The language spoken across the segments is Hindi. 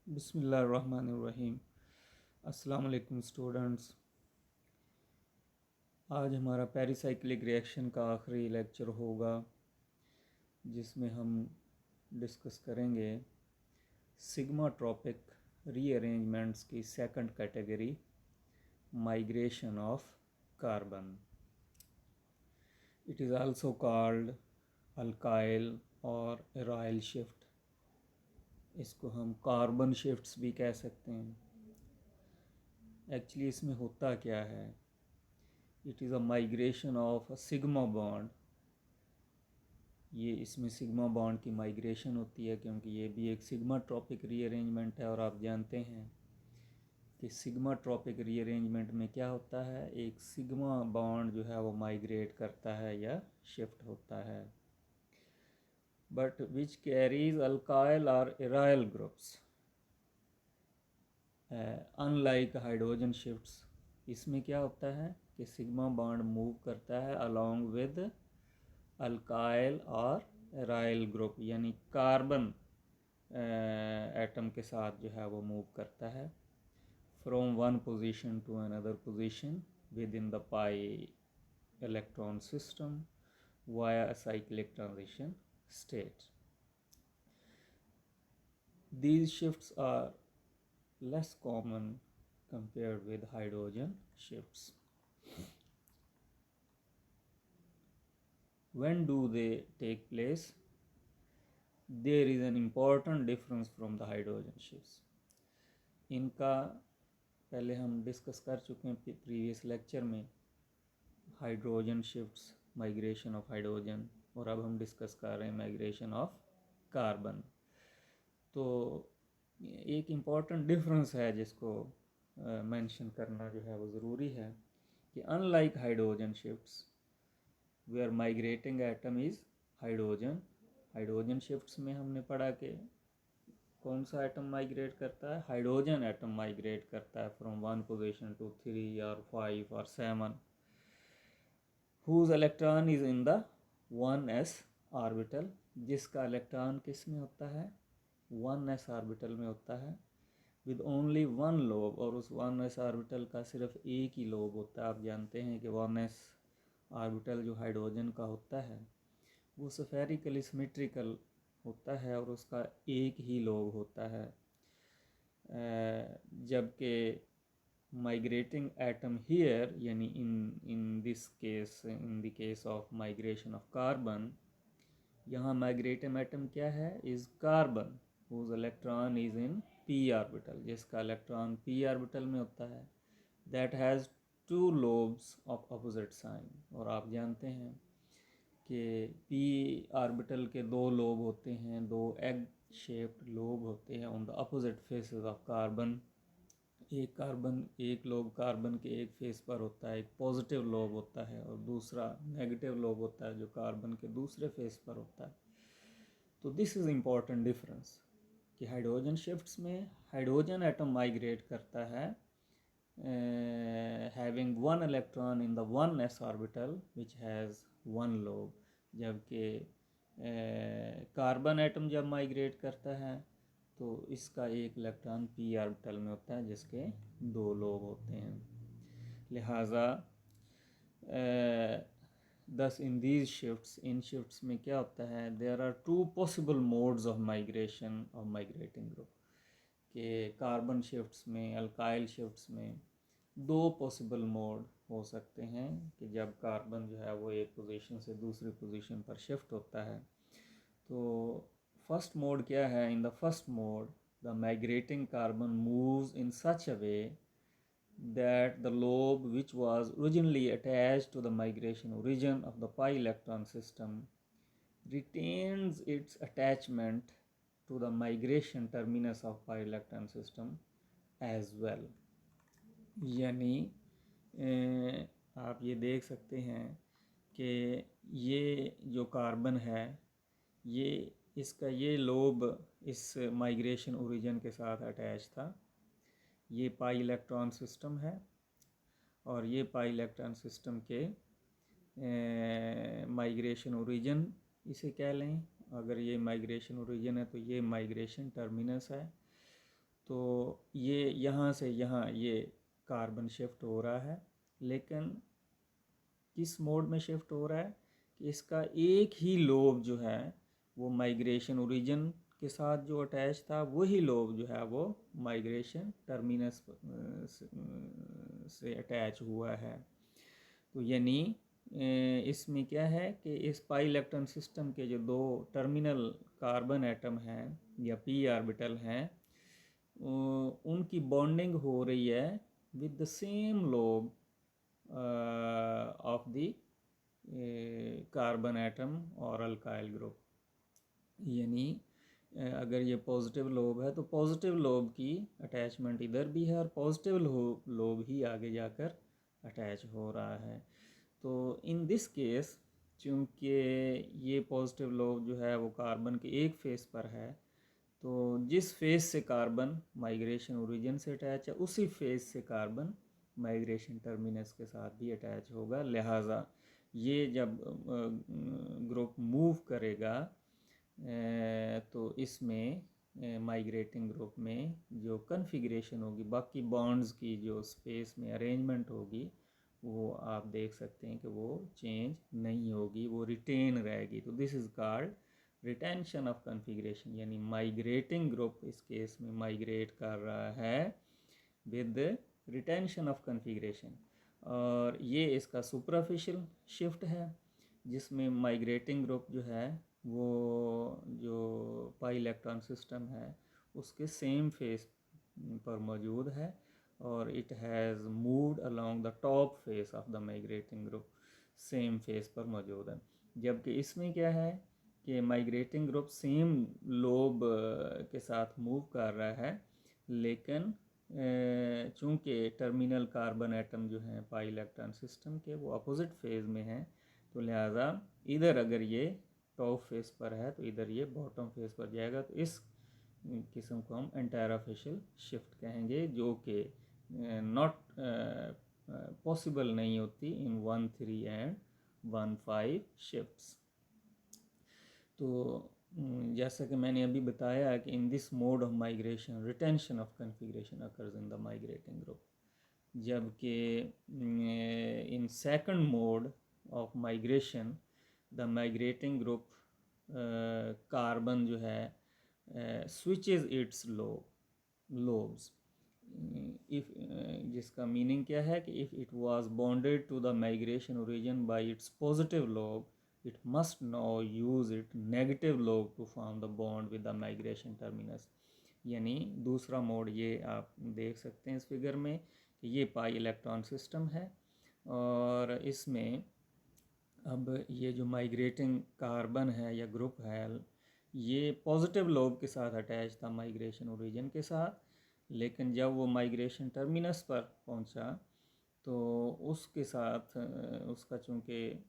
बिस्मिल्लाहिर्रहमानिर्रहीम। अस्सलाम वालेकुम स्टूडेंट्स। आज हमारा पेरिसाइक्लिक रिएक्शन का आखिरी लेक्चर होगा जिसमें हम डिस्कस करेंगे सिग्मा ट्रॉपिक रीअरेंजमेंट्स की second category, migration of carbon. It is also called alkyl और एराइल शिफ्ट। इसको हम कार्बन शिफ्ट्स भी कह सकते हैं। एक्चुअली इसमें होता क्या है, it is a migration of a sigma bond. ये इसमें सिग्मा बॉन्ड की माइग्रेशन होती है क्योंकि ये भी एक सिग्मा ट्रॉपिक रीअरेंजमेंट है। और आप जानते हैं कि सिग्मा ट्रॉपिक रीअरेंजमेंट में क्या होता है, एक सिग्मा बॉन्ड जो है वो माइग्रेट करता है या शिफ्ट होता है, बट विच कैरीज अल्काइल और aryl groups unlike hydrogen shifts. इसमें क्या होता है कि सिग्मा बॉन्ड मूव करता है अलोंग विद अल्काइल और एराइल ग्रुप, यानी कार्बन एटम के साथ जो है वो मूव करता है from one position to another position with in the pi electron system via a cyclic transition state. These shifts are less common compared with hydrogen shifts. When do they take place? There is an important difference from the hydrogen shifts. इनका पहले हम डिस्कस कर चुके हैं प्रीवियस लेक्चर में, hydrogen shifts, migration of hydrogen, और अब हम डिस्कस कर रहे हैं माइग्रेशन ऑफ कार्बन। तो एक इम्पॉर्टेंट डिफरेंस है जिसको मेंशन करना जो है वो ज़रूरी है कि unlike hydrogen shifts where migrating atom is hydrogen. Hydrogen shifts में हमने पढ़ा कि कौन सा एटम माइग्रेट करता है, हाइड्रोजन एटम माइग्रेट करता है फ्रॉम वन पोजीशन टू 3 और 5 और 7, whose electron is in the 1s orbital, जिसका इलेक्ट्रॉन किस में होता है, 1s ऑर्बिटल में होता है, विद ओनली वन लोब, और उस 1s ऑर्बिटल का सिर्फ एक ही लोब होता है। आप जानते हैं कि 1s ऑर्बिटल जो हाइड्रोजन का होता है वो स्फेरिकली सिमेट्रिकल होता है और उसका एक ही लोब होता है, जबकि माइग्रेटिंग एटम हियर, यानी in this case, in the case of migration of carbon, यहाँ माइग्रेटिंग एटम क्या है, is carbon whose electron is in p orbital, जिसका इलेक्ट्रॉन p ऑर्बिटल में होता है, that has two lobes of opposite sign. और आप जानते हैं कि p ऑर्बिटल के दो लोब होते हैं, दो एग शेप्ड लोब होते हैं on the opposite faces of carbon. एक लोब कार्बन के एक फेस पर होता है, एक पॉजिटिव लोब होता है, और दूसरा नेगेटिव लोब होता है जो कार्बन के दूसरे फेस पर होता है। तो दिस इज़ इम्पॉर्टेंट डिफरेंस कि हाइड्रोजन शिफ्ट्स में हाइड्रोजन एटम माइग्रेट करता है having one electron in the 1s orbital which has one lobe, जबकि कार्बन एटम जब माइग्रेट करता है तो इसका एक इलेक्ट्रॉन p ऑर्बिटल में होता है जिसके दो लोब होते हैं। लिहाजा thus in these shifts, in shifts में क्या होता है, there are two possible modes of migration of migrating group, के कार्बन शिफ्ट्स में, अल्काइल शिफ्ट्स में दो पॉसिबल मोड हो सकते हैं कि जब कार्बन जो है वो एक पोजीशन से दूसरी पोजीशन पर शिफ्ट होता है। तो फर्स्ट मोड क्या है, in the first mode the migrating carbon moves in such a way that the lobe which was originally attached to the migration origin of the pi electron system retains its attachment to the migration terminus of pi electron system as well। यानी आप ये देख सकते हैं कि ये जो कार्बन है, ये इसका ये लोब इस माइग्रेशन ओरिजिन के साथ अटैच था। ये पाई इलेक्ट्रॉन सिस्टम है और ये पाई इलेक्ट्रॉन सिस्टम के माइग्रेशन ओरिजिन इसे कह लें। अगर ये माइग्रेशन ओरिजिन है तो ये माइग्रेशन टर्मिनस है। तो ये यहाँ से यहाँ ये कार्बन शिफ्ट हो रहा है, लेकिन किस मोड में शिफ्ट हो रहा है कि इसका एक ही लोब जो है वो माइग्रेशन ओरिजिन के साथ जो अटैच था, वही लोब जो है वो माइग्रेशन टर्मिनस से अटैच हुआ है। तो यानी इसमें क्या है कि इस पाई इलेक्ट्रॉन सिस्टम के जो दो टर्मिनल कार्बन एटम हैं या पी ऑर्बिटल हैं, उनकी बॉन्डिंग हो रही है with the same lobe of the carbon atom और अल्काइल ग्रुप। यानी अगर ये पॉजिटिव लोब है तो पॉजिटिव लोब की अटैचमेंट इधर भी है और पॉजिटिव लोब ही आगे जाकर अटैच हो रहा है। तो इन दिस केस चूँकि ये पॉजिटिव लोब जो है वो कार्बन के एक फेस पर है, तो जिस फेस से कार्बन माइग्रेशन ओरिजिन से अटैच है उसी फेस से कार्बन माइग्रेशन टर्मिनस के साथ भी अटैच होगा। लिहाजा ये जब ग्रुप मूव करेगा तो इसमें माइग्रेटिंग ग्रुप में जो कन्फिग्रेशन होगी, बाकी बॉन्ड्स की जो स्पेस में अरेंजमेंट होगी, वो आप देख सकते हैं कि वो चेंज नहीं होगी, वो रिटेन रहेगी। तो this is called retention of configuration. यानी माइग्रेटिंग ग्रुप इस केस में माइग्रेट कर रहा है विद रिटेंशन ऑफ कन्फिग्रेशन, और ये इसका सुपरफिशियल शिफ्ट है जिसमें माइग्रेटिंग ग्रुप जो है वो जो पाई इलेक्ट्रॉन सिस्टम है उसके सेम फेस पर मौजूद है और it has moved along the top face of the migrating group, same face पर मौजूद है। जबकि इसमें क्या है कि माइग्रेटिंग ग्रुप सेम लोब के साथ मूव कर रहा है, लेकिन चूँकि टर्मिनल कार्बन एटम जो हैं पाई इलेक्ट्रॉन सिस्टम के वो अपोजिट फेज़ में हैं, तो लिहाजा इधर अगर ये टॉप फेस पर है तो इधर ये बॉटम फेस पर जाएगा। तो इस किस्म को हम एंटायरोफेशियल शिफ्ट कहेंगे, जो कि नॉट पॉसिबल नहीं होती इन 1-3 एंड 1-5 शिफ्ट्स। तो जैसा कि मैंने अभी बताया कि in this mode of migration retention of configuration occurs in the migrating group, जबकि in second mode of migration the migrating group carbon जो है स्विचेस इट्स लोब्स। इफ जिसका मीनिंग क्या है कि if it was bonded to the migration origin by its positive lobe, it must now use it negative lobe to form the bond with the migration terminus। यानी दूसरा मोड ये आप देख सकते हैं इस फिगर में कि ये पाई इलेक्ट्रॉन सिस्टम है और इसमें अब ये जो माइग्रेटिंग कार्बन है या ग्रुप है ये पॉजिटिव लोब के साथ अटैच था माइग्रेशन ओरिजिन के साथ, लेकिन जब वो माइग्रेशन टर्मिनस पर पहुंचा तो उसके साथ उसका चूँकि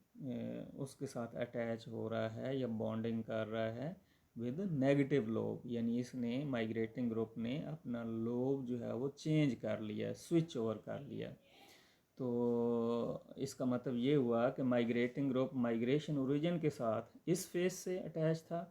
उसके साथ अटैच हो रहा है या बॉन्डिंग कर रहा है विद नेगेटिव लोब, यानी इसने माइग्रेटिंग ग्रुप ने अपना लोब जो है वो चेंज कर लिया, स्विच ओवर कर लिया। तो इसका मतलब ये हुआ कि माइग्रेटिंग ग्रुप माइग्रेशन ओरिजिन के साथ इस फेस से अटैच था,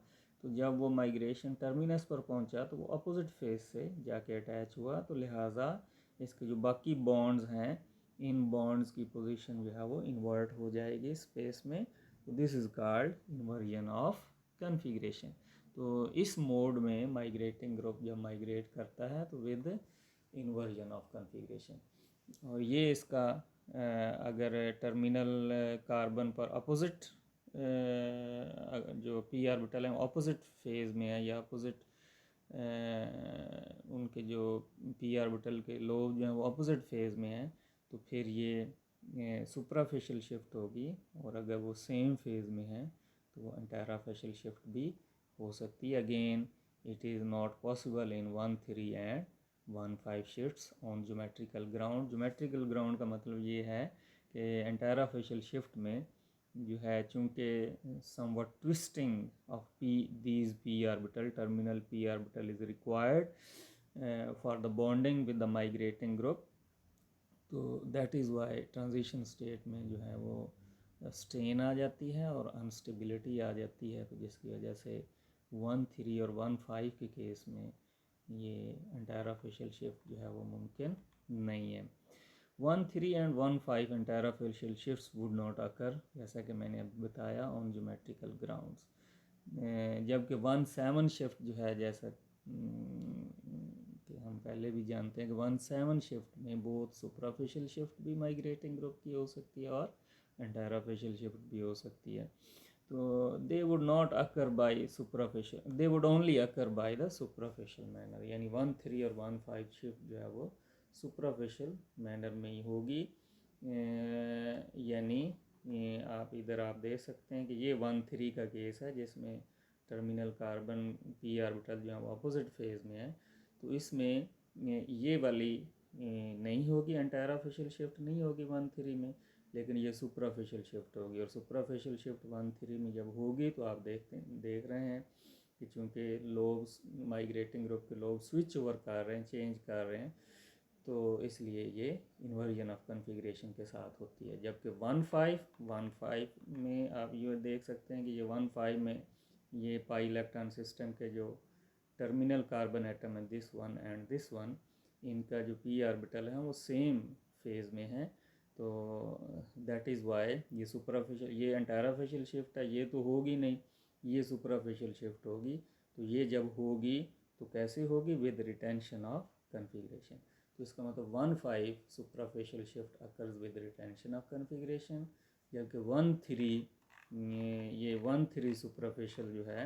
तो जब वो माइग्रेशन टर्मिनस पर पहुंचा तो वो अपोजिट फेस से जाके अटैच हुआ। तो लिहाजा इसके जो बाकी बॉन्ड्स हैं इन बॉन्ड्स की पोजीशन जो है वो इन्वर्ट हो जाएगी स्पेस में। तो this is called inversion of configuration. तो इस मोड में माइग्रेटिंग ग्रुप जब माइग्रेट करता है तो विद इन्वर्जन ऑफ कन्फिग्रेशन, और ये इसका अगर टर्मिनल कार्बन पर अपोजिट जो पी ऑर्बिटल है अपोजिट फेज़ में है या अपोजिट उनके जो पी ऑर्बिटल के लोब जो हैं वो अपोजिट फेज़ में हैं, तो फिर ये सुपराफेशियल शिफ्ट होगी, और अगर वो सेम फेज़ में है तो वो एंटायरोफेशियल शिफ्ट भी हो सकती है। Again it is not possible in 1-3 and 1-5 shifts on geometrical ground. Geometrical ground का मतलब ये है कि एंटायरोफेशियल शिफ्ट में जो है चूँकि somewhat twisting of these p orbital terminal p orbital is required for the bonding with the migrating group, तो that is Y transition state में जो है वो स्ट्रेन आ जाती है और अनस्टेबिलिटी आ जाती है, तो जिसकी वजह से 1-3 और 1-5 के केस में ये एंटायरोफेशियल शिफ्ट जो है वो मुमकिन नहीं है। 1,3 and 1,5 antarafacial shifts would not occur, जैसा कि मैंने अभी बताया, ऑन ज्योमेट्रिकल ग्राउंड्स। जबकि 1,7 शिफ्ट जो है, जैसा कि हम पहले भी जानते हैं कि 1,7 शिफ्ट में बोथ सुपराफिशियल शिफ्ट भी माइग्रेटिंग ग्रुप की हो सकती है और एंटायरोफेशियल शिफ्ट भी हो सकती है। तो they would not occur by suprafacial, they would only occur by the suprafacial manner, यानी 1,3 और 1,5 शिफ्ट जो है वो सुपराफिशियल मैनर में ही होगी। यानी आप इधर आप देख सकते हैं कि ये 1,3 का केस है जिसमें टर्मिनल कार्बन पी ऑर्बिटल जो है वो अपोजिट फेज में है। तो इसमें ये वाली नहीं होगी, एंटायरोफेशियल शिफ्ट नहीं होगी 1,3 में, लेकिन ये सुपराफिशियल शिफ्ट होगी। और सुपराफिशियल शिफ्ट 1,3 में जब होगी तो आप देख रहे हैं कि चूँकि लोब्स, माइग्रेटिंग ग्रुप के लोब स्विच ओवर कर रहे हैं, चेंज कर रहे हैं, तो इसलिए ये इन्वर्जन ऑफ कन्फिग्रेशन के साथ होती है। जबकि 1,5 में आप ये देख सकते हैं कि ये 1,5 में ये पाई इलेक्ट्रॉन सिस्टम के जो टर्मिनल कार्बन एटम है, this one and this one, इनका जो पी ऑर्बिटल है वो सेम फेज में है। तो दैट इज़ वाई ये सुपराफिशियल, ये एंटायरोफेशियल शिफ्ट है, ये तो होगी नहीं, ये सुपराफिशियल शिफ्ट होगी। तो ये जब होगी तो कैसे होगी? With retention of configuration. तो इसका मतलब 1,5 suprafacial shift occurs with retention of configuration, जबकि 1,3 ये 1,3 सुपराफिशियल जो है,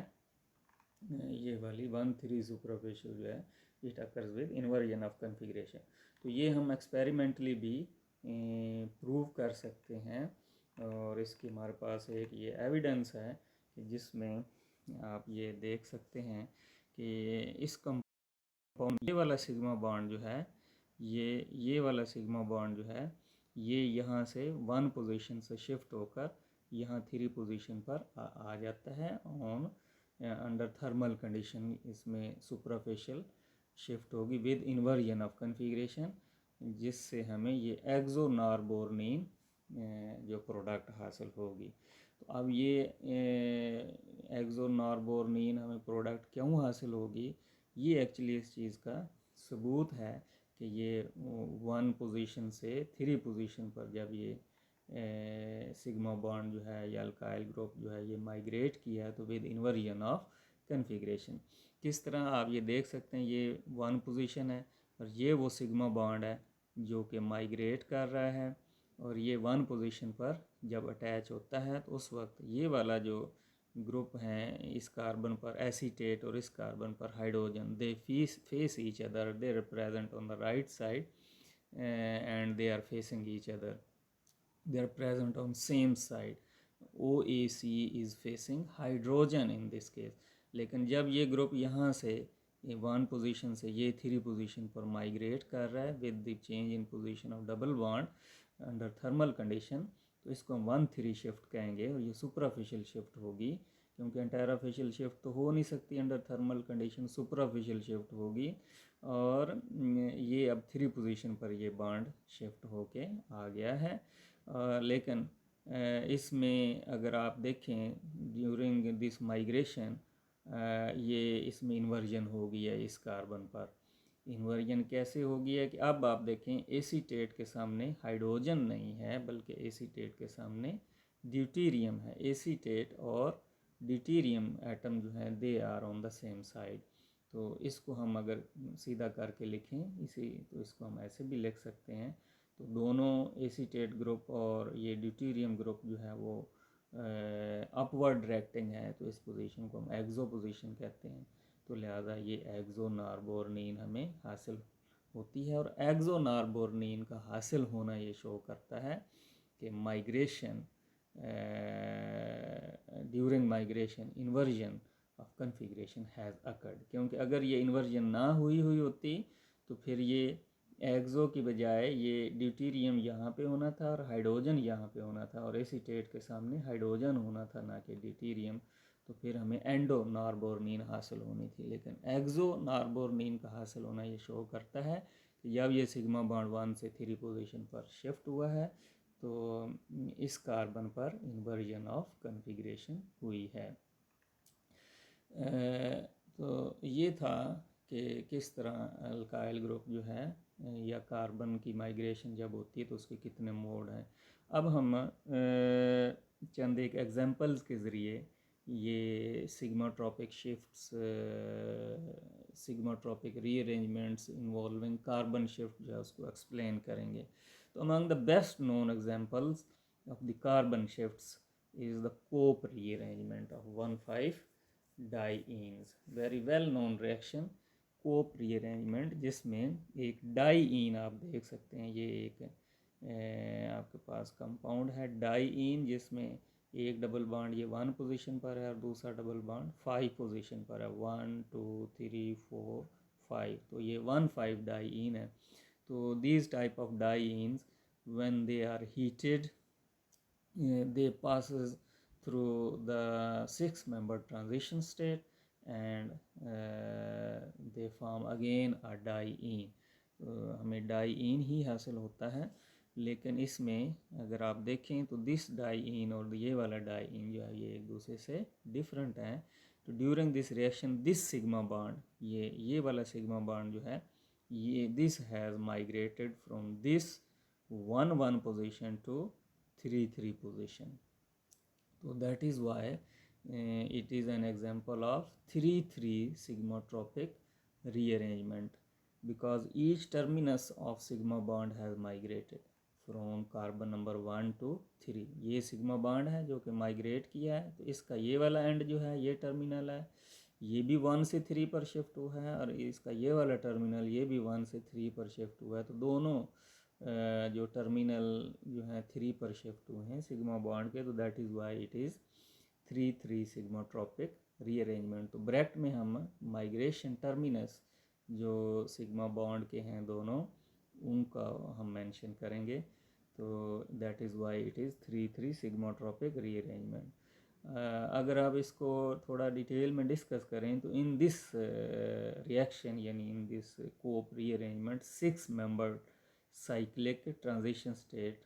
ये वाली 1,3 सुपराफिशियल जो है, it occurs with inversion of configuration. तो ये हम एक्सपेरिमेंटली भी प्रूव कर सकते हैं, और इसकी हमारे पास एक ये एविडेंस है कि जिसमें आप ये देख सकते हैं कि इस कंपाउंड, ये वाला सिग्मा बॉन्ड जो है, ये वाला सिग्मा बॉन्ड जो है, ये यहाँ से 1 पोजीशन से शिफ्ट होकर यहाँ 3 पोजीशन पर आ जाता है ऑन अंडर थर्मल कंडीशन। इसमें सुपराफिशियल शिफ्ट होगी विद इन्वर्जन ऑफ कन्फिग्रेशन, जिससे हमें ये एक्सोनार्बोर्निन जो प्रोडक्ट हासिल होगी। तो अब ये एक्सोनार्बोर्निन हमें प्रोडक्ट क्यों हासिल होगी? ये एक्चुअली इस चीज़ का सबूत है कि ये 1 पोजीशन से 3 पोजीशन पर जब ये सिग्मा बॉन्ड जो है या अल्काइल ग्रुप जो है ये माइग्रेट किया है, तो विद इन्वर्जन ऑफ कन्फिग्रेशन। किस तरह आप ये देख सकते हैं, ये 1 पोजीशन है और ये वो सिग्मा बॉन्ड है जो कि माइग्रेट कर रहा है, और ये 1 पोजीशन पर जब अटैच होता है तो उस वक्त ये वाला जो ग्रुप हैं, इस कार्बन पर एसीटेट और इस कार्बन पर hydrogen, they face each other, they are present on the right side and they are facing each other, they are present on same side. OAC is facing hydrogen in this case. लेकिन जब ये ग्रुप यहाँ से ये 1 पोजीशन से ये 3 पोजीशन पर माइग्रेट कर रहा है with the change in position of double bond under thermal condition, तो इसको हम 1,3 शिफ्ट कहेंगे, और ये सुपराफिशियल शिफ्ट होगी, क्योंकि एंटायरोफेशियल शिफ्ट तो हो नहीं सकती अंडर थर्मल कंडीशन, सुपराफिशियल शिफ्ट होगी। और ये अब 3 पोजीशन पर ये बॉन्ड शिफ्ट होके आ गया है। लेकिन इसमें अगर आप देखें ड्यूरिंग दिस माइग्रेशन, ये इसमें इन्वर्जन हो गई है इस कार्बन पर। इन्वर्जन कैसे हो गई है कि अब आप देखें एसीटेट के सामने हाइड्रोजन नहीं है, बल्कि एसीटेट के सामने ड्यूटीरियम है। एसीटेट और ड्यूटीरियम एटम जो है they are on the same side. तो इसको हम अगर सीधा करके लिखें इसी, तो इसको हम ऐसे भी लिख सकते हैं। तो दोनों एसीटेट ग्रुप और ये ड्यूटीरियम ग्रुप जो है वो अपवर्ड डायरेक्टिंग है, तो इस पोजीशन को हम एक्सो पोजीशन कहते हैं। तो लिहाजा ये एक्सोनार्बोर्निन हमें हासिल होती है, और एक्सोनार्बोर्निन का हासिल होना ये शो करता है कि migration, during migration inversion of configuration has occurred. क्योंकि अगर ये इन्वर्जन ना हुई होती तो फिर ये एक्सो की बजाय ये ड्यूटीरियम यहाँ पे होना था और हाइड्रोजन यहाँ पे होना था, और एसीटेट के सामने हाइड्रोजन होना था ना कि ड्यूटीरियम। तो फिर हमें एंडो नार्बोर्निन हासिल होनी थी, लेकिन एक्सो नार्बोर्निन का हासिल होना ये शो करता है कि जब ये सिग्मा बॉन्ड 1 से 3 पोजीशन पर शिफ्ट हुआ है तो इस कार्बन पर इन्वर्जन ऑफ कन्फिग्रेशन हुई है। तो ये था कि किस तरह अल्काइल ग्रुप जो है या कार्बन की माइग्रेशन जब होती है तो उसके कितने मोड हैं। अब हम चंद एक एग्जांपल्स के ज़रिए ये sigmatropic shifts, sigmatropic rearrangements involving carbon shift जो है उसको एक्सप्लेन करेंगे। तो among the best known examples of the carbon shifts is the Cope rearrangement of 1,5-dienes, very well known reaction Cope rearrangement, जिसमें एक डाईइन आप देख सकते हैं, ये एक आपके पास कंपाउंड है डाईइन जिसमें एक डबल बॉन्ड ये 1 पोजीशन पर है और दूसरा डबल बॉन्ड 5 पोजीशन पर है, 1 2 3 4 5, तो ये 1,5 डाईइन है। तो these type of dienes when they are heated they passes through the 6-member transition state and they form again a diene। तो हमें डाईइन ही हासिल होता है, लेकिन इसमें अगर आप देखें तो दिस डाईइन और ये वाला डाईइन जो है ये एक दूसरे से डिफरेंट है। तो during this reaction this sigma bond, ये वाला सिग्मा बॉन्ड जो है ये this has migrated from this 1 position to 3 position. तो that is why it is an example of 3 sigmatropic rearrangement because each terminus of sigma bond has migrated from carbon number 1 to 3। ये सिग्मा बॉन्ड है जो कि माइग्रेट किया है, तो इसका ये वाला एंड जो है ये टर्मिनल है, ये भी 1 से 3 पर शिफ्ट हुआ है और इसका ये वाला टर्मिनल ये भी 1 से 3 पर शिफ्ट हुआ है। तो दोनों जो टर्मिनल जो है 3 पर शिफ्ट हुए हैं सिग्मा बॉन्ड के, तो that is why it is 3 sigmatropic rearrangement. तो ब्रैकेट में हम माइग्रेशन टर्मिनस जो सिग्मा बॉन्ड के हैं दोनों उनका हम मेंशन करेंगे। तो that is why it is 3 sigmatropic rearrangement. अगर आप इसको थोड़ा डिटेल में डिस्कस करें तो इन दिस रिएक्शन यानी in this Cope rearrangement 6-member cyclic transition state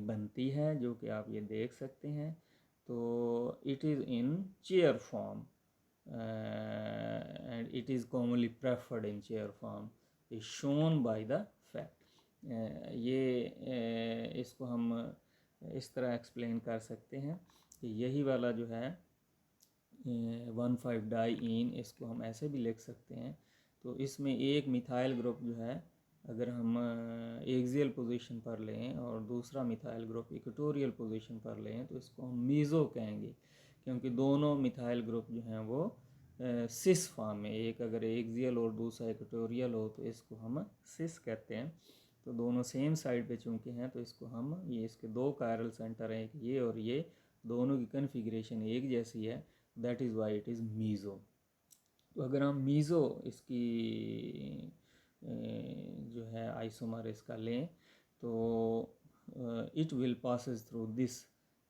बनती है जो कि आप ये देख सकते हैं। तो it is in chair form and it is commonly preferred in chair form is shown by the fact. ये इसको हम इस तरह एक्सप्लेन कर सकते हैं कि यही वाला जो है 1,5 डाईइन, इसको हम ऐसे भी लिख सकते हैं। तो इसमें एक मिथाइल ग्रुप जो है अगर हम एक्सियल पोजीशन पर लें और दूसरा मिथाइल ग्रुप इक्वेटोरियल पोजीशन पर लें तो इसको हम मीज़ो कहेंगे, क्योंकि दोनों मिथाइल ग्रुप जो हैं वो सिस फॉर्म में, एक अगर एक्सियल और दूसरा इक्वेटोरियल हो तो इसको हम सिस कहते हैं। तो दोनों सेम साइड पे चूँकि हैं तो इसको हम ये इसके 2 कायरल सेंटर हैं, एक ये और ये, दोनों की कन्फिग्रेशन एक जैसी है, that is why it is meso. तो अगर हम मीज़ो इसकी जो है आइसोमर इसका लें तो it will passes through this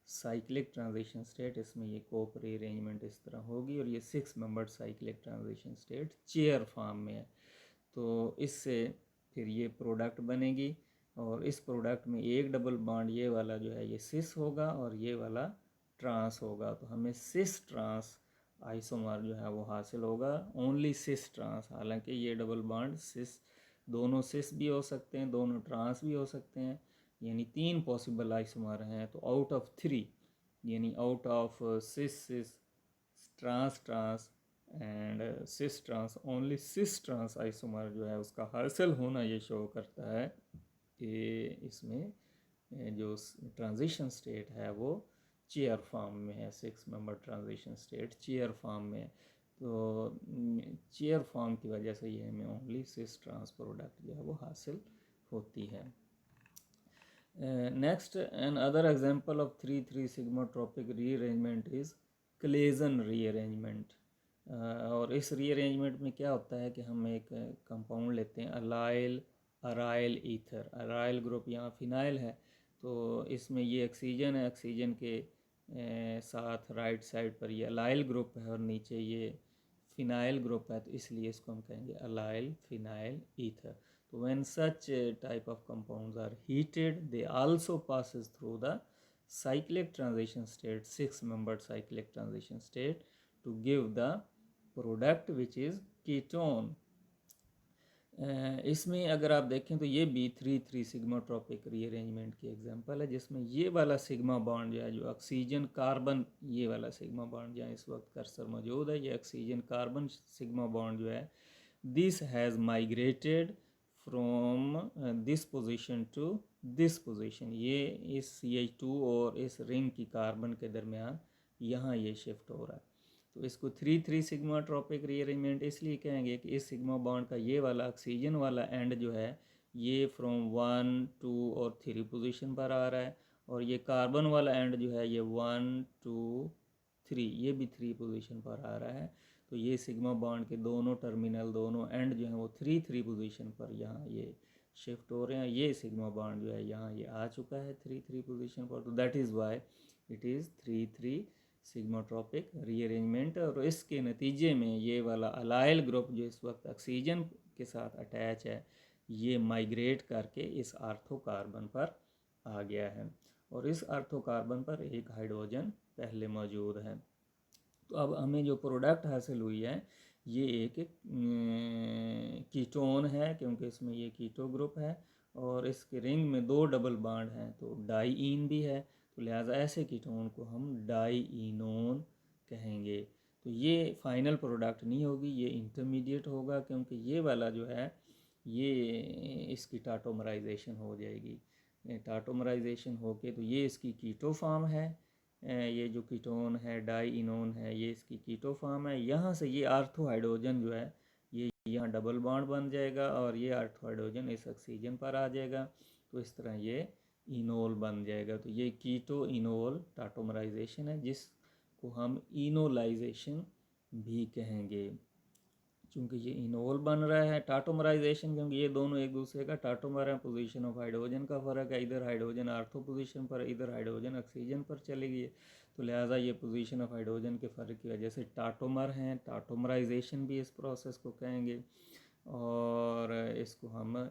cyclic transition state, इसमें ये कोप रीअरेंजमेंट इस तरह होगी और ये 6-membered cyclic transition state chair form में है। तो इससे फिर ये प्रोडक्ट बनेगी और इस प्रोडक्ट में एक डबल बॉन्ड ये वाला जो है ये सिस होगा और ये वाला ट्रांस होगा। तो हमें सिस ट्रांस आइसोमर जो है वो हासिल होगा, ओनली सिस ट्रांस। हालांकि ये डबल बॉन्ड सिस, दोनों सिस भी हो सकते हैं, दोनों ट्रांस भी हो सकते हैं, यानी 3 पॉसिबल आइसोमर हैं। तो आउट ऑफ 3 यानी out of cis cis trans trans and cis trans, only cis trans isomer जो है उसका हासिल होना ये शो करता है कि इसमें जो ट्रांजिशन स्टेट है वो चेयर फॉर्म में है, 6-member transition state chair form में है। तो चेयर फॉर्म की वजह से ये हमें ओनली सिस ट्रांस प्रोडक्ट जो है वो हासिल होती है। Next an other example of 3 sigmatropic rearrangement is Claisen rearrangement. और इस रीअरेंजमेंट में क्या होता है कि हम एक कंपाउंड लेते हैं allyl aryl ether, aryl group यहाँ फिनाइल है, तो इसमें ये ऑक्सीजन है, ऑक्सीजन के साथ राइट साइड पर ये अलाइल ग्रुप है और नीचे ये फिनाइल ग्रुप है, तो इसलिए इसको हम कहेंगे अलाइल फिनाइल ईथर। तो when such type of compounds are heated they also passes through the cyclic transition state, 6-membered cyclic transition state, to give the product which is ketone इसमें अगर आप देखें तो ये भी 3,3 सिग्माट्रोपिक रीअरेंजमेंट की एग्जांपल है, जिसमें ये वाला सिग्मा बॉन्ड जो है, जो ऑक्सीजन कार्बन, ये वाला सिग्मा बॉन्ड जहाँ इस वक्त कर्सर मौजूद है, ये ऑक्सीजन कार्बन सिग्मा बॉन्ड जो है, this has migrated from this position to this position. ये इस CH2 और इस रिंग की कार्बन के दरमियान यहाँ ये शिफ्ट हो रहा है। तो इसको 3,3 सिग्मा ट्रॉपिक रीअरेंजमेंट इसलिए कहेंगे कि इस सिग्मा बॉन्ड का ये वाला ऑक्सीजन वाला एंड जो है, ये फ्रॉम 1, 2 और 3 पोजीशन पर आ रहा है, और ये कार्बन वाला एंड जो है, ये 1, 2, 3, ये भी 3 पोजीशन पर आ रहा है। तो ये सिग्मा बॉन्ड के दोनों टर्मिनल, दोनों एंड जो है वो 3, 3 पोजीशन पर यहाँ ये शिफ्ट हो रहे हैं। ये सिग्मा बॉन्ड जो है यहाँ ये आ चुका है 3, 3 पोजीशन पर। तो that is why it is 3, 3 sigmatropic rearrangement. और इसके नतीजे में ये वाला अलाइल ग्रुप जो इस वक्त ऑक्सीजन के साथ अटैच है, ये माइग्रेट करके इस आर्थोकार्बन पर आ गया है, और इस आर्थोकार्बन पर एक हाइड्रोजन पहले मौजूद है। तो अब हमें जो प्रोडक्ट हासिल हुई है, ये एक कीटोन है, क्योंकि इसमें ये कीटो ग्रुप है, और इसके रिंग में 2 डबल बॉन्ड हैं, तो डाईईन भी है। तो लिहाजा ऐसे कीटोन को हम डाईईनोन कहेंगे। तो ये फाइनल प्रोडक्ट नहीं होगी, ये इंटरमीडिएट होगा, क्योंकि ये वाला जो है, ये इसकी टाटोमराइजेशन हो जाएगी। टाटोमराइजेशन होके तो ये इसकी कीटो फॉर्म है, ये जो कीटोन है डाईइनोन है, ये इसकी कीटो फॉर्म है। यहाँ से ये आर्थो हाइड्रोजन जो है, ये यहाँ डबल बॉन्ड बन जाएगा, और ये आर्थो हाइड्रोजन इस ऑक्सीजन पर आ जाएगा। तो इस तरह ये इनोल बन जाएगा। तो ये कीटो इनोल टाटोमराइजेशन है, जिसको हम इनोलाइजेशन भी कहेंगे। चूँकि ये इनोल बन रहा है, टाटोमराइजेशन क्योंकि ये दोनों एक दूसरे का टाटोमर है, पोजीशन ऑफ हाइड्रोजन का फ़र्क है, इधर हाइड्रोजन आर्थो पोजीशन पर, इधर हाइड्रोजन ऑक्सीजन पर चली गई है। तो लिहाजा ये पोजीशन ऑफ हाइड्रोजन के फ़र्क की वजह से टाटोमर हैं, टाटोमराइजेशन भी इस प्रोसेस को कहेंगे। और इसको हम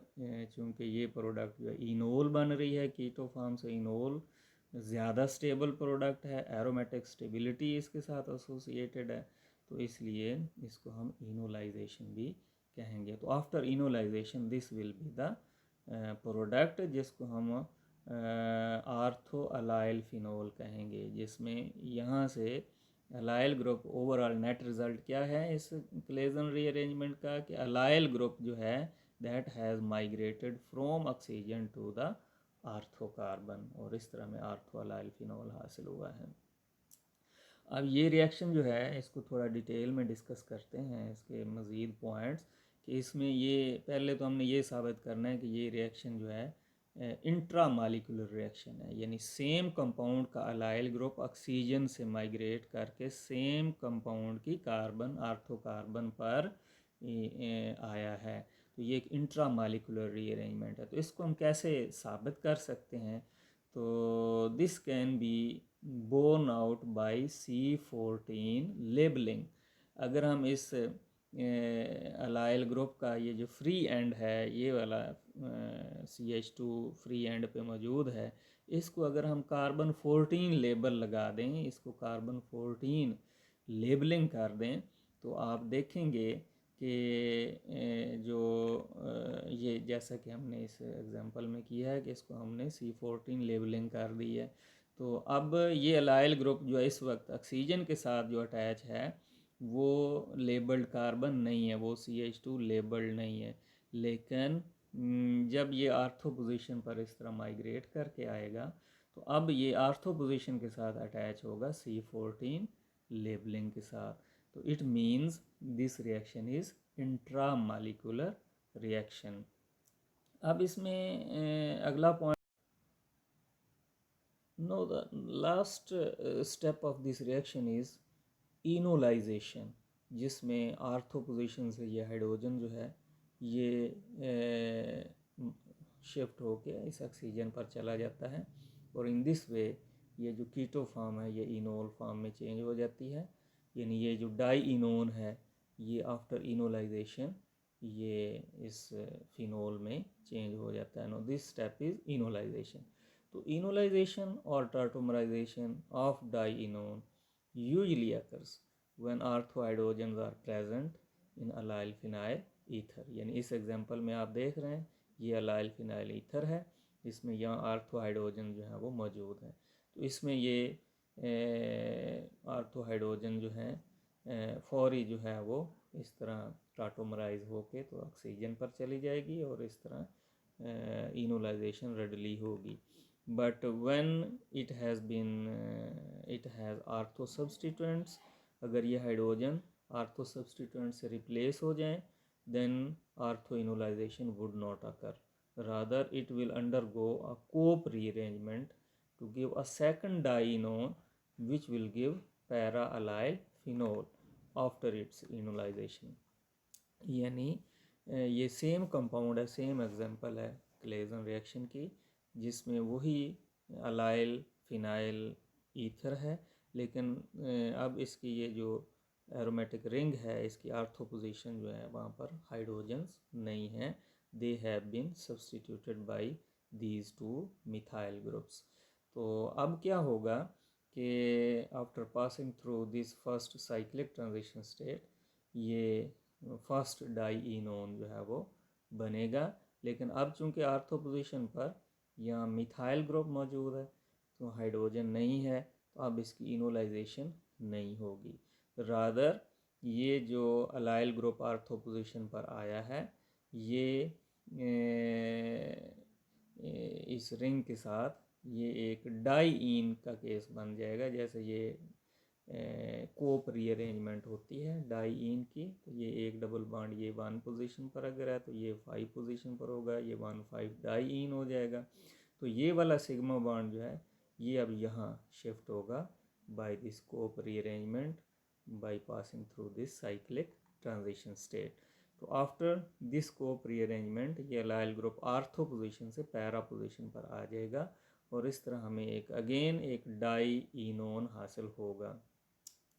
चूँकि ये प्रोडक्ट जो है इनोल बन रही है, कीटो फॉर्म से इनोल ज़्यादा स्टेबल प्रोडक्ट है, एरोमेटिक स्टेबिलिटी इसके साथ एसोसिएटेड है, तो इसलिए इसको हम इनोलाइजेशन भी कहेंगे। तो after enolisation this will be the product, जिसको हम आर्थो अलाइल फिनोल कहेंगे, जिसमें यहाँ से allyl group overall net result क्या है इस क्लेजन रीअरेंजमेंट का, कि अलाइल ग्रुप जो है that has migrated from oxygen to the orthocarbon, और इस तरह में आर्थो अलाइल फिनोल हासिल हुआ है। अब ये रिएक्शन जो है, इसको थोड़ा डिटेल में डिस्कस करते हैं, इसके मज़ीद पॉइंट्स, कि इसमें ये पहले तो हमने ये साबित करना है कि ये रिएक्शन जो है इंट्रा मालिकुलर रिएक्शन है, यानी सेम कंपाउंड का अलाइल ग्रुप ऑक्सीजन से माइग्रेट करके सेम कंपाउंड की कार्बन आर्थोकार्बन पर आया है। तो ये एक इंट्रा मालिकुलर रीअरेंजमेंट है। तो इसको हम कैसे साबित कर सकते हैं? तो this can be borne out by C14 labeling. अगर हम इस अलाइल ग्रुप का ये जो फ्री एंड है, ये वाला CH2 फ्री एंड पे मौजूद है, इसको अगर हम कार्बन 14 लेबल लगा दें, इसको कार्बन 14 लेबलिंग कर दें, तो आप देखेंगे कि जो ये जैसा कि हमने इस एग्जांपल में किया है कि इसको हमने C14 लेबलिंग कर दी है। तो अब ये अलाइल ग्रुप जो है इस वक्त ऑक्सीजन के साथ जो अटैच है, वो लेबल्ड कार्बन नहीं है, वो CH2 लेबल्ड नहीं है। लेकिन जब ये आर्थो पोजीशन पर इस तरह माइग्रेट करके आएगा, तो अब ये आर्थो पोजीशन के साथ अटैच होगा C14 लेबलिंग के साथ। तो it means this reaction is intramolecular reaction. अब इसमें अगला point, know the last step of this reaction is enolisation, जिसमें आर्थो पोजीशन से ये हाइड्रोजन जो है ये शिफ्ट होके इस ऑक्सीजन पर चला जाता है, और इन दिस वे ये जो कीटो फॉर्म है ये इनोल फॉर्म में चेंज हो जाती है, यानी ये जो डाई इनोन है ये आफ्टर इनोलाइजेशन ये इस फिनोल में चेंज हो जाता है। No this step is enolisation. तो इनोलाइजेशन और tautomerisation of dienone usually occurs when orthohydrogens are present in allyl phenyl ether. यानी इस एग्जांपल में आप देख रहे हैं ये अलाइल फिनाइल ईथर है, इसमें यहाँ आर्थो हाइड्रोजन जो है वो मौजूद है। तो इसमें ये आर्थो हाइड्रोजन जो है फौरी जो है वो इस तरह टाटोमराइज होके तो ऑक्सीजन पर चली जाएगी और इस तरह इनोलाइजेशन रेडली होगी। But when it has ortho substituents, अगर ये हाइड्रोजन आर्थो सब्सटीट्यूएंट से रिप्लेस हो जाएं, then orthoenolization would not occur. Rather, it will undergo a cope rearrangement to give a second dienone, which will give para-allyl phenol after its enolization. यानी ये सेम कंपाउंड है, सेम एग्जांपल है क्लेजन रिएक्शन की, जिसमें वही अलाइल फिनाइल ईथर है, लेकिन अब इसकी ये जो एरोमेटिक रिंग है इसकी आर्थो पोजीशन जो है वहाँ पर हाइड्रोजन्स नहीं हैं, they have been substituted by these two methyl groups. तो अब क्या होगा कि after passing through this first cyclic transition state ये फर्स्ट डाईइनोन जो है वो बनेगा, लेकिन अब चूंकि आर्थो पोजीशन पर यहाँ मिथाइल ग्रुप मौजूद है तो हाइड्रोजन नहीं है, तो अब इसकी इनोलाइजेशन नहीं होगी। रादर ये जो अलाइल ग्रुप आर्थो पोजीशन पर आया है ये इस रिंग के साथ ये एक डाईइन का केस बन जाएगा। जैसे ये कोप रीअरेंजमेंट होती है डाईइन की, तो ये एक डबल बॉन्ड ये 1 पोजीशन पर अगर है तो ये 5 पोजीशन पर होगा, ये 1,5 डाईइन हो जाएगा। तो ये वाला सिग्मा बॉन्ड जो है ये अब यहाँ शिफ्ट होगा by this Cope rearrangement by passing through this cyclic transition state. तो आफ्टर दिस कोप रीअरेंजमेंट ये अलाइल ग्रुप आर्थो पोजीशन से पैरा पोजीशन पर आ जाएगा और इस तरह हमें एक डाईइनोन हासिल होगा।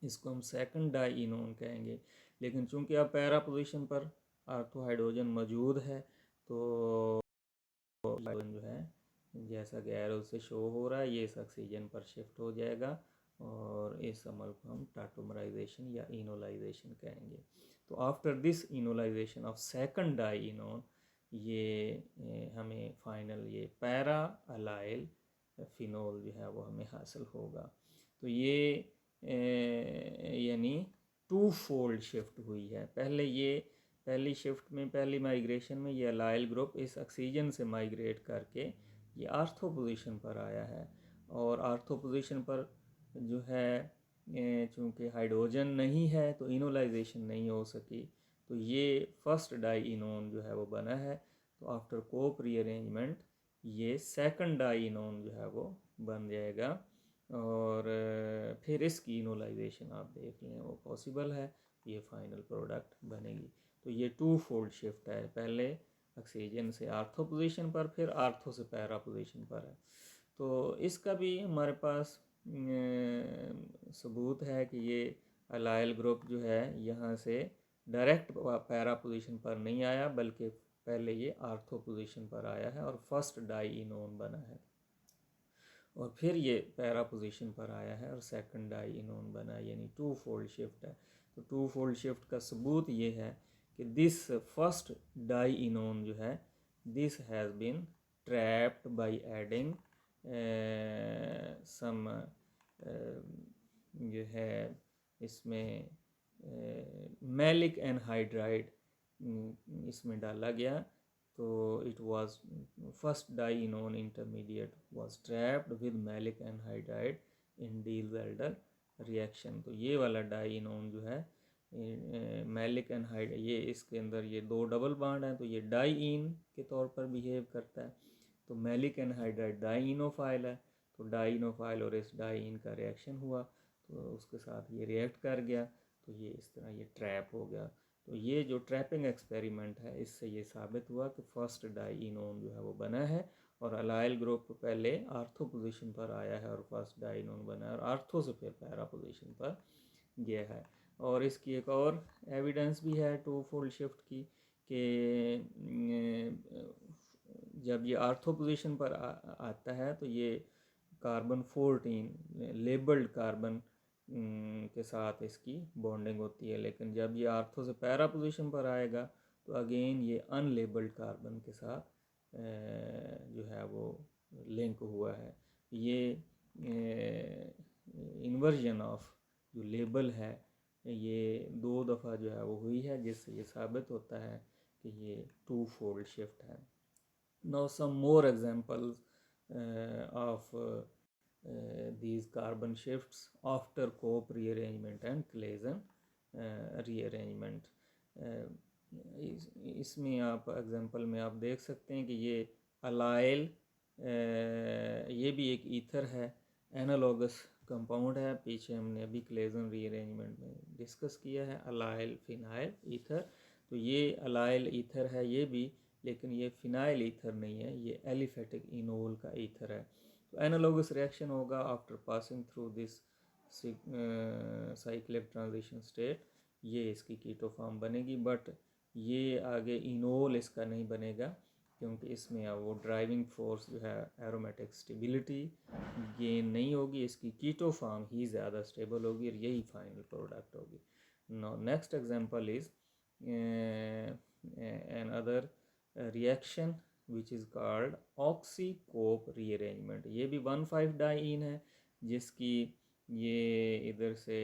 इसको हम सेकंड डाईइनोन कहेंगे, लेकिन चूंकि अब पैरा पोजीशन पर आर्थो हाइड्रोजन मौजूद है तो हाइड्रोजन जो है जैसा कि एरो से शो हो रहा है ये इस ऑक्सीजन पर शिफ्ट हो जाएगा और इस अमल को हम टाटोमराइजेशन या इनोलाइजेशन कहेंगे। तो after this enolisation of second dienone ये हमें फाइनल ये पैरा अलाइल फिनोल जो है वो हमें हासिल होगा। तो ये यानी 2 फोल्ड शिफ्ट हुई है। पहली शिफ्ट में पहली माइग्रेशन में ये अलाइल ग्रुप इस ऑक्सीजन से माइग्रेट करके ये आर्थो पोजीशन पर आया है और आर्थो पोजीशन पर जो है चूँकि हाइड्रोजन नहीं है तो इनोलाइजेशन नहीं हो सकी, तो ये फर्स्ट डाईइनोन जो है वो बना है। तो आफ्टर कोप रीअरेंजमेंट ये सेकंड डाईइनोन जो है वो बन जाएगा और फिर इसकी इनोलाइजेशन आप देख लें वो पॉसिबल है, ये फाइनल प्रोडक्ट बनेगी। तो ये 2 फोल्ड शिफ्ट है, पहले ऑक्सीजन से आर्थो पोजीशन पर फिर आर्थो से पैरा पोजीशन पर है। तो इसका भी हमारे पास सबूत है कि ये अलाइल ग्रुप जो है यहाँ से डायरेक्ट पैरा पोजीशन पर नहीं आया बल्कि पहले ये आर्थो पोजीशन पर आया है और फर्स्ट डाईइनोन बना है और फिर ये पैरा पोजीशन पर आया है और सेकंड डाईइनोन बना है, यानी 2 फोल्ड शिफ्ट है। तो 2 फोल्ड शिफ्ट का सबूत ये है कि दिस फर्स्ट डाईइनोन जो है this has been trapped by adding some जो है इसमें मैलिक एनहाइड्राइड इसमें डाला गया, तो it was first dienone intermediate was trapped with maleic anhydride in Diels Alder reaction. तो ये वाला डाईइनोन जो है मैलिक एनहाइड ये इसके अंदर ये 2 डबल बॉन्ड हैं तो ये डाईइन के तौर पर बिहेव करता है। तो मैलिक एनहाइड्राइड डाईइनोफाइल है, तो डाईइनोफाइल और इस डाईइन का रिएक्शन हुआ तो उसके साथ ये रिएक्ट कर गया, तो ये इस तरह ये ट्रैप हो गया। तो ये जो ट्रैपिंग एक्सपेरिमेंट है इससे ये साबित हुआ कि फर्स्ट डाईइनोन जो है वो बना है और अलाइल ग्रुप पहले आर्थो पोजीशन पर आया है और फर्स्ट डाईइनोन बना है और आर्थो से फिर पैरा पोजीशन पर गया है। और इसकी एक और एविडेंस भी है 2 फोल्ड शिफ्ट की कि जब ये आर्थो पोजीशन पर आता है तो ये कार्बन 14 लेबल्ड कार्बन के साथ इसकी बॉन्डिंग होती है, लेकिन जब ये आर्थो से पैरा पोजीशन पर आएगा तो अगेन ये अनलेबल्ड कार्बन के साथ जो है वो लिंक हुआ है। ये इन्वर्जन ऑफ जो लेबल है ये 2 दफ़ा जो है वो हुई है, जिससे ये साबित होता है कि ये 2 फोल्ड शिफ्ट है। Now some more examples of these carbon shifts after Cope rearrangement and Claisen rearrangement. इसमें आप एग्जांपल में आप देख सकते हैं कि ये अलाइल ये भी एक ईथर है, एनालॉगस कंपाउंड है। पीछे हमने अभी क्लेजन रीअरेंजमेंट में डिस्कस किया है अलाइल फिनाइल ईथर। तो ये अलाइल ईथर है ये भी, लेकिन ये फिनाइल ईथर नहीं है, ये एलिफेटिक इनोल का ईथर है। तो एनालॉगस रिएक्शन होगा after passing through this cyclic transition state, ये इसकी कीटो फॉर्म बनेगी। बट ये आगे इनोल इसका नहीं बनेगा, क्योंकि इसमें अब वो ड्राइविंग फोर्स जो है एरोमेटिक स्टेबिलिटी गेन नहीं होगी, इसकी कीटो फॉर्म ही ज़्यादा स्टेबल होगी और यही फाइनल प्रोडक्ट होगी। Now next example is another reaction which is called oxy Cope rearrangement. ये भी 1,5-डाइईन है, जिसकी ये इधर से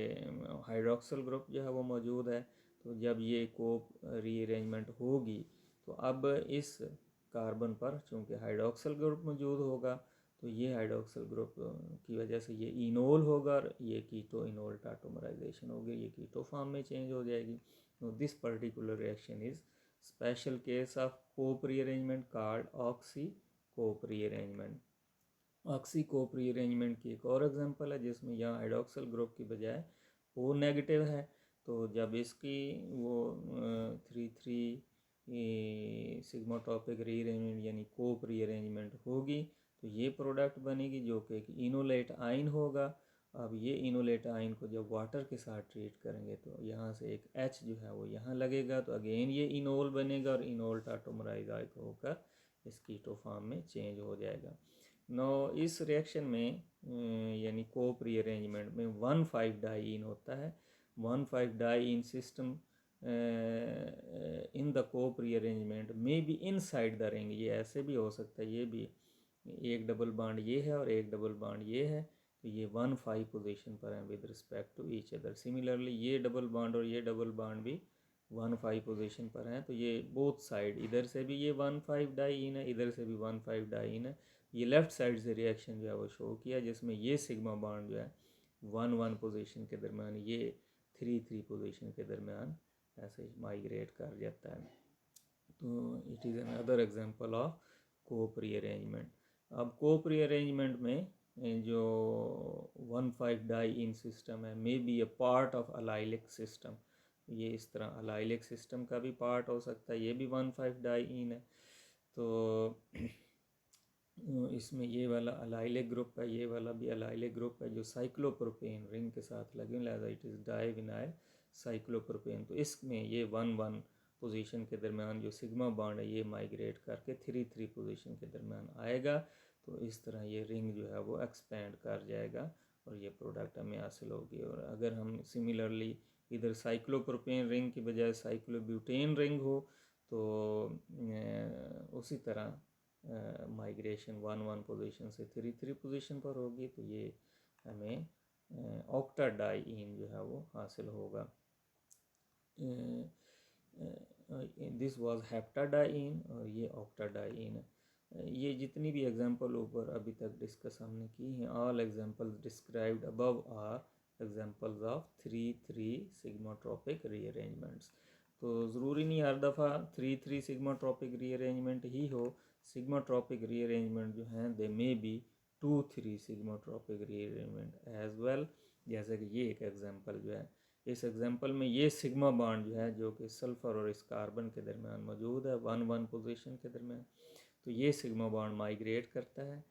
हाइड्रोक्सिल ग्रुप जो है वो मौजूद है। तो जब ये कोप रीअरेंजमेंट होगी तो अब इस कार्बन पर चूँकि हाइड्रोक्सिल ग्रुप मौजूद होगा, तो ये हाइड्रोक्सिल ग्रुप की वजह से ये इनोल होगा और ये कीटो इनोल टाटोमराइजेशन होगी, ये कीटो फॉर्म में चेंज हो जाएगी। तो this particular reaction is special case of Cope rearrangement called oxy Cope rearrangement. Oxy Cope rearrangement की एक और एग्जांपल है जिसमें यहाँ हाइड्रोक्सिल ग्रुप की बजाय ओ नेगेटिव है। तो जब इसकी वो 3,3 सिग्माट्रोपिक रीअरेंजमेंट यानी कोप रीअरेंजमेंट होगी तो ये प्रोडक्ट बनेगी जो कि एक इनोलेट आयन होगा। अब ये इनोलेट आयन को जब वाटर के साथ ट्रीट करेंगे तो यहाँ से एक H जो है वो यहाँ लगेगा, तो अगेन ये इनोल बनेगा और इनोल टाटोमराइज होकर इस कीटो फॉर्म में चेंज हो जाएगा। नो इस रिएक्शन में यानी कोप रीअरेंजमेंट में 1,5-डाइईन होता है। One five diene system in the Cope rearrangement may be inside the ring, ये ऐसे भी हो सकता है, ये भी एक डबल बॉन्ड ये है और एक डबल बॉन्ड ये है, तो ये 1,5 पोजीशन पर हैं with respect to each other. Similarly ये डबल बॉन्ड और ये डबल बॉन्ड भी 1,5 पोजीशन पर हैं, तो ये बोथ साइड इधर से भी ये 1,5-डाइईन है, इधर से भी 1,5-डाइईन है। ये लेफ़्ट साइड से रिएक्शन जो है वो शो किया, जिसमें ये सिग्मा बॉन्ड जो है 1,1 पोजीशन के दरमियान, ये 3,3 पोजीशन के दरमियान ऐसे माइग्रेट कर जाता है। तो it is another example of Cope rearrangement. अब कोप रीअरेंजमेंट में जो 1,5-डाइईन सिस्टम है may be a part of allylic system, ये इस तरह अलाइलिक सिस्टम का भी पार्ट हो सकता है, ये भी 1,5-डाइईन है। तो इसमें ये वाला अलाइलिक ग्रुप है, ये वाला भी अलाइलिक ग्रुप है जो साइक्लोप्रोपेन रिंग के साथ लगे, लिहाजा इट इज़ डाइविनाइल साइक्लोप्रोपेन। तो इसमें ये 1,1 पोजीशन के दरमियान जो सिग्मा बॉन्ड है ये माइग्रेट करके 3,3 पोजीशन के दरमियान आएगा। तो इस तरह ये रिंग जो है वो एक्सपेंड कर जाएगा और ये प्रोडक्ट हमें हासिल होगी। और अगर हम सिमिलरली इधर साइक्लोप्रोपेन रिंग की बजाय साइक्लोब्यूटेन रिंग हो तो उसी तरह माइग्रेशन 1,1 पोजीशन से 3,3 पोजीशन पर होगी, तो ये हमें ऑक्टाडाइईन जो है वो हासिल होगा। दिस वाज हेप्टाडाइईन और ये ऑक्टाडाइईन है। ये जितनी भी एग्जांपल ऊपर अभी तक डिस्कस हमने की हैं, all examples described above are examples of 3,3 sigmatropic rearrangements. तो ज़रूरी नहीं हर दफ़ा 3,3 सिग्माट्रोपिक रीअरेंजमेंट ही हो, सिग्माट्रोपिक रीअरेंजमेंट जो हैं they may be 2,3 sigmatropic rearrangement as well. जैसे कि ये एक एग्जांपल जो है, इस एग्जांपल में ये सिग्मा बॉन्ड जो है जो कि सल्फ़र और इस कार्बन के दरमियान मौजूद है 1,1 पोजीशन के दरमियान, तो ये सिग्मा बॉन्ड माइग्रेट करता है,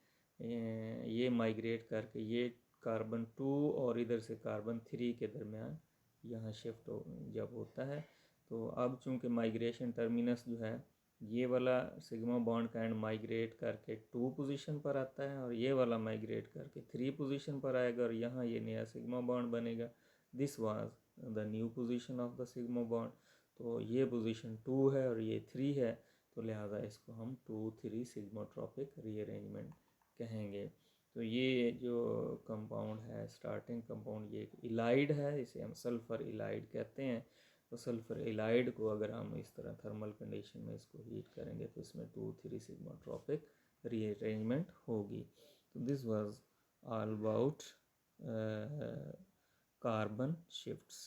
ये माइग्रेट करके ये कार्बन 2 और इधर से कार्बन 3 के दरमियान यहाँ शिफ्ट जब होता है, तो अब चूँकि माइग्रेशन टर्मिनस जो है ये वाला सिग्मा बॉन्ड का एंड माइग्रेट करके 2 पोजीशन पर आता है और ये वाला माइग्रेट करके 3 पोजीशन पर आएगा और यहाँ ये नया सिग्मा बॉन्ड बनेगा। This was the new position of the sigma bond. तो ये पोजीशन 2 है और ये 3 है, तो लिहाजा इसको हम 2,3 सिग्मोट्रॉपिक रीअरेंजमेंट कहेंगे। तो ये जो कंपाउंड है, स्टार्टिंग कंपाउंड, ये एक इलाइड है, इसे हम सल्फ़र इलाइड कहते हैं। तो सल्फ़र इलाइड को अगर हम इस तरह थर्मल कंडीशन में इसको हीट करेंगे तो इसमें 2,3 सिग्मोट्रॉपिक रीअरेंजमेंट होगी। तो this was all about carbon shifts.